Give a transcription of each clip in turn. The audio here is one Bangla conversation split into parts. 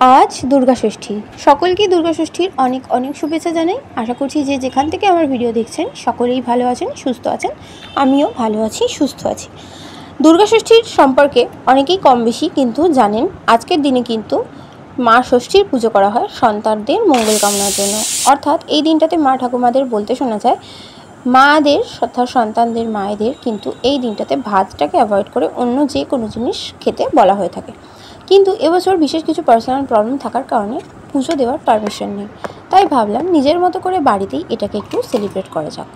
আজ দুর্গা ষষ্ঠী। সকলকে দুর্গা ষষ্ঠীর অনেক অনেক শুভেচ্ছা জানাই। আশা করছি যে যেখান থেকে আমার ভিডিও দেখছেন সকলেই ভালো আছেন, সুস্থ আছেন। আমিও ভালো আছি, সুস্থ আছি। দুর্গা ষষ্ঠীর সম্পর্কে অনেকেই কম বেশি কিন্তু জানেন। আজকের দিনে কিন্তু মা ষষ্ঠীর পুজো করা হয় সন্তানদের মঙ্গল কামনার জন্য। অর্থাৎ এই দিনটাতে মা ঠাকুমাদের বলতে শোনা যায়, মাদের অর্থাৎ সন্তানদের মায়েদের কিন্তু এই দিনটাতে ভাতটাকে অ্যাভয়েড করে অন্য যে কোনো জিনিস খেতে বলা হয়ে থাকে। কিন্তু এবছর বিশেষ কিছু পার্সোনাল প্রবলেম থাকার কারণে পুজো দেওয়ার পারমিশন নেই। তাই ভাবলাম নিজের মতো করে বাড়িতেই এটাকে একটু সেলিব্রেট করা যাক।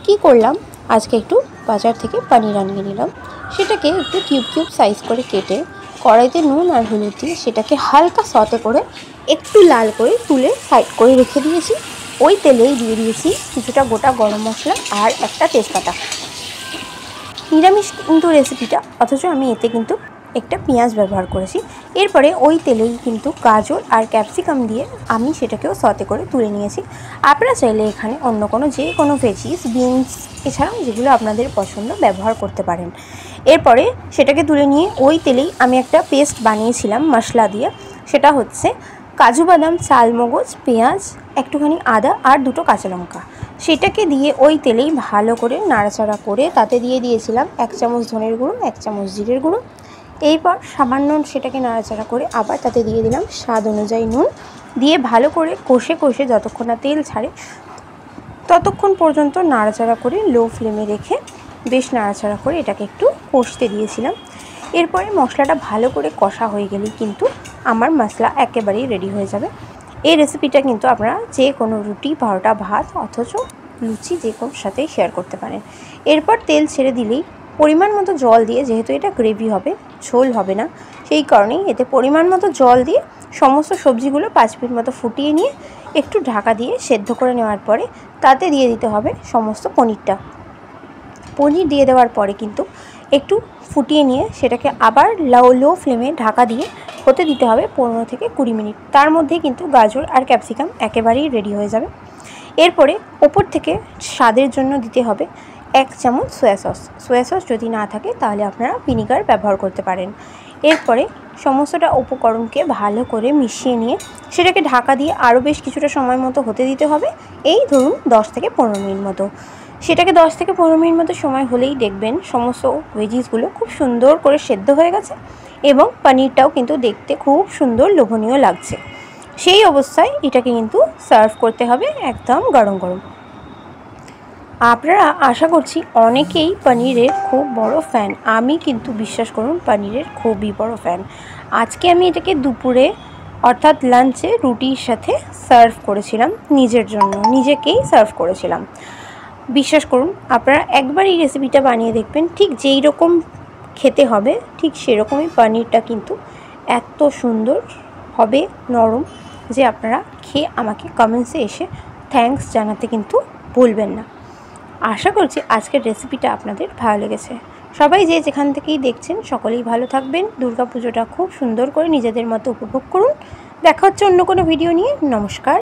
কী করলাম, আজকে একটু বাজার থেকে পনির আনিয়ে নিলাম। সেটাকে একটু কিউব কিউব সাইজ করে কেটে কড়াইতে নুন আর হলুদ দিয়ে সেটাকে হালকা সতে করে একটু লাল করে তুলে সাইড করে রেখে দিয়েছি। ওই তেলেই দিয়ে দিয়েছি কিছুটা গোটা গরম মশলা আর একটা তেজপাতা। নিরামিষ কিন্তু রেসিপিটা, অথচ আমি এতে কিন্তু একটা পেঁয়াজ ব্যবহার করেছি। এরপরে ওই তেলেই কিন্তু গাজর আর ক্যাপসিকাম দিয়ে আমি সেটাকেও সতে করে তুলে নিয়েছি। আপনারা চাইলে এখানে অন্য কোনো যে কোনো ভেজিস, বিনস এছাড়াও যেগুলো আপনাদের পছন্দ ব্যবহার করতে পারেন। এরপরে সেটাকে তুলে নিয়ে ওই তেলেই আমি একটা পেস্ট বানিয়েছিলাম মশলা দিয়ে। সেটা হচ্ছে কাজু বাদাম, চালমগজ, পেঁয়াজ, একটুখানি আদা আর দুটো কাঁচা লঙ্কা। সেটাকে দিয়ে ওই তেলেই ভালো করে নাড়াচাড়া করে তাতে দিয়ে দিয়েছিলাম 1 চামচ ধনের গুঁড়ো, 1 চামচ জিরের গুঁড়ো। এরপর সামান্য সেটাকে নাড়াচাড়া করে আবার তাতে দিয়ে দিলাম স্বাদ অনুযায়ী নুন। দিয়ে ভালো করে কষে কষে যতক্ষণ না তেল ছাড়ে ততক্ষণ পর্যন্ত নাড়াচাড়া করে লো ফ্লেমে রেখে বেশ নাড়াচাড়া করে এটাকে একটু কষতে দিয়েছিলাম। এরপরে মশলাটা ভালো করে কষা হয়ে গেলেই কিন্তু আমার মশলা একেবারেই রেডি হয়ে যাবে। এই রেসিপিটা কিন্তু আপনারা যে কোনো রুটি, পরোটা, ভাত অথচ লুচি যে কোনোর সাথেই শেয়ার করতে পারেন। এরপর তেল ছেড়ে দিলেই পরিমাণ মতো জল দিয়ে, যেহেতু এটা গ্রেভি হবে, ঝোল হবে না, সেই কারণেই এতে পরিমাণ মতো জল দিয়ে সমস্ত সবজিগুলো 5 মিনিট মতো ফুটিয়ে নিয়ে একটু ঢাকা দিয়ে সেদ্ধ করে নেওয়ার পরে তাতে দিয়ে দিতে হবে সমস্ত পনিরটা। পনির দিয়ে দেওয়ার পরে কিন্তু একটু ফুটিয়ে নিয়ে সেটাকে আবার লো ফ্লেমে ঢাকা দিয়ে হতে দিতে হবে 15 থেকে 20 মিনিট। তার মধ্যেই কিন্তু গাজর আর ক্যাপসিকাম একেবারেই রেডি হয়ে যাবে। এরপরে ওপর থেকে স্বাদের জন্য দিতে হবে 1 চামচ সয়া সস। সয়া সস যদি না থাকে তাহলে আপনারা ভিনিগার ব্যবহার করতে পারেন। এরপরে সমস্তটা উপকরণকে ভালো করে মিশিয়ে নিয়ে সেটাকে ঢাকা দিয়ে আরও বেশ কিছুটা সময় মতো হতে দিতে হবে। এই ধরুন 10 থেকে 15 মিনিট মতো। সেটাকে 10 থেকে 15 মিনিট মতো সময় হলেই দেখবেন সমস্ত ভেজিসগুলো খুব সুন্দর করে সেদ্ধ হয়ে গেছে এবং পনিরটাও কিন্তু দেখতে খুব সুন্দর লোভনীয় লাগছে। সেই অবস্থায় এটাকে কিন্তু সার্ভ করতে হবে একদম গরম গরম। আপনারা আশা করছি অনেকেই পনিরের খুব বড় ফ্যান। আমি কিন্তু বিশ্বাস করুন পনিরের খুবই বড় ফ্যান। আজকে আমি এটাকে দুপুরে অর্থাৎ লাঞ্চে রুটির সাথে সার্ভ করেছিলাম, নিজের জন্য নিজেকেই সার্ভ করেছিলাম। বিশ্বাস করুন আপনারা একবার এই রেসিপিটা বানিয়ে দেখবেন, ঠিক যেই রকম খেতে হবে ঠিক সেরকমই পনিরটা কিন্তু এত সুন্দর হবে, নরম, যে আপনারা খেয়ে আমাকে কমেন্টসে এসে থ্যাঙ্কস জানাতে কিন্তু ভুলবেন না। আশা করছি আজকের রেসিপিটা আপনাদের ভালো লেগেছে। সবাই যে যেখান থেকেই দেখছেন সকলেই ভালো থাকবেন। দুর্গা পুজোটা খুব সুন্দর করে নিজেদের মতো উপভোগ করুন। দেখা হচ্ছে অন্য কোনো ভিডিও নিয়ে। নমস্কার।